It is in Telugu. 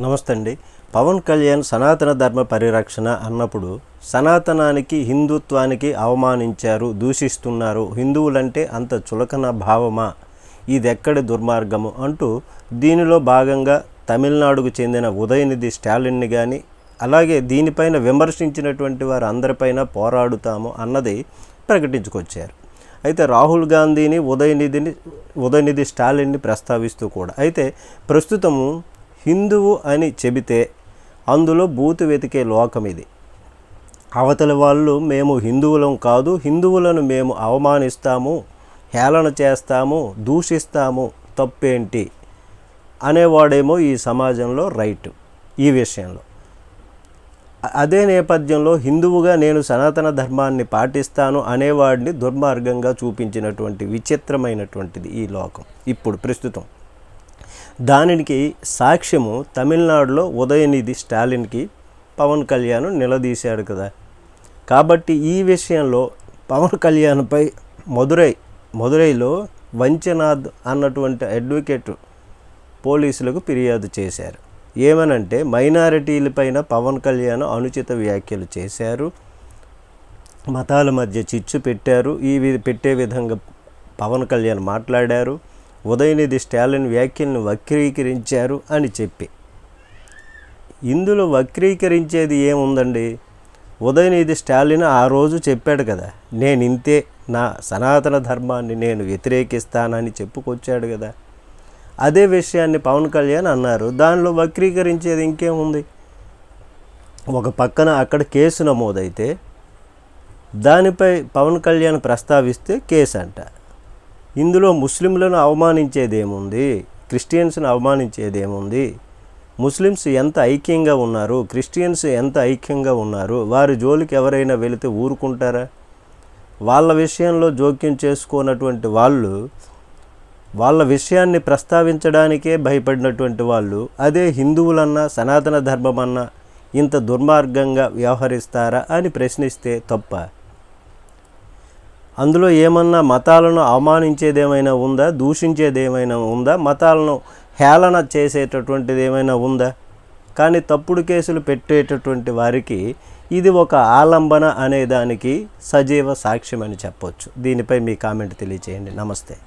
నమస్తే అండి. పవన్ కళ్యాణ్ సనాతన ధర్మ పరిరక్షణ అన్నప్పుడు సనాతనానికి హిందుత్వానికి అవమానించారు, దూషిస్తున్నారు, హిందువులంటే అంత చులకన భావమా, ఇదెక్కడి దుర్మార్గము అంటూ దీనిలో భాగంగా తమిళనాడుకు చెందిన ఉదయనిధి స్టాలిన్ని కానీ అలాగే దీనిపైన విమర్శించినటువంటి వారు అందరిపైన పోరాడుతాము అన్నది ప్రకటించుకొచ్చారు. అయితే రాహుల్ గాంధీని ఉదయనిధి స్టాలిన్ని ప్రస్తావిస్తూ కూడా అయితే ప్రస్తుతము హిందువు అని చెబితే అందులో బూతు వెతికే లోకం ఇది. అవతలి వాళ్ళు మేము హిందువులం కాదు, హిందువులను మేము అవమానిస్తాము, హేళన చేస్తాము, దూషిస్తాము, తప్పేంటి అనేవాడేమో ఈ సమాజంలో రైట్ ఈ విషయంలో. అదే నేపథ్యంలో హిందువుగా నేను సనాతన ధర్మాన్ని పాటిస్తాను అనేవాడిని దుర్మార్గంగా చూపించినటువంటి విచిత్రమైనటువంటిది ఈ లోకం ఇప్పుడు ప్రస్తుతం. దానికి సాక్ష్యము తమిళనాడులో ఉదయనిధి స్టాలిన్కి పవన్ కళ్యాణ్ నిలదీశాడు కదా. కాబట్టి ఈ విషయంలో పవన్ కళ్యాణ్పై మదురైలో వంచనాథ్ అన్నటువంటి అడ్వకేట్ పోలీసులకు ఫిర్యాదు చేశారు. ఏమనంటే మైనారిటీలపైన పవన్ కళ్యాణ్ అనుచిత వ్యాఖ్యలు చేశారు, మతాల మధ్య చిచ్చు పెట్టారు, పెట్టే విధంగా పవన్ కళ్యాణ్ మాట్లాడారు, ఉదయనిధి స్టాలిన్ వ్యాఖ్యలను వక్రీకరించారు అని చెప్పి. ఇందులో వక్రీకరించేది ఏముందండి? ఉదయనిధి స్టాలిన్ ఆ రోజు చెప్పాడు కదా, నేను ఇంతే, నా సనాతన ధర్మాన్ని నేను వ్యతిరేకిస్తానని చెప్పుకొచ్చాడు కదా. అదే విషయాన్ని పవన్ కళ్యాణ్ అన్నారు. దానిలో వక్రీకరించేది ఇంకేముంది? ఒక పక్కన అక్కడ కేసు నమోదైతే దానిపై పవన్ కళ్యాణ్ ప్రస్తావిస్తే కేసు అంట. ఇందులో ముస్లింలను అవమానించేదేముంది, క్రిస్టియన్స్ని అవమానించేదేముంది? ముస్లిమ్స్ ఎంత ఐక్యంగా ఉన్నారు, క్రిస్టియన్స్ ఎంత ఐక్యంగా ఉన్నారు, వారి జోలికి ఎవరైనా వెళితే ఊరుకుంటారా? వాళ్ళ విషయంలో జోక్యం చేసుకోనటువంటి వాళ్ళు, వాళ్ళ విషయాన్ని ప్రస్తావించడానికే భయపడినటువంటి వాళ్ళు అదే హిందువులన్నా సనాతన ధర్మమన్నా ఇంత దుర్మార్గంగా వ్యవహరిస్తారా అని ప్రశ్నిస్తే తప్ప? అందులో ఏమన్నా మతాలను అవమానించేదేమైనా ఉందా, దూషించేదేమైనా ఉందా, మతాలను హేళన చేసేటటువంటిది ఏమైనా ఉందా? కానీ తప్పుడు కేసులు పెట్టేటటువంటి వారికి ఇది ఒక ఆలంబన అనేదానికి సజీవ సాక్ష్యం అని చెప్పొచ్చు. దీనిపై మీ కామెంట్ తెలియచేయండి. నమస్తే.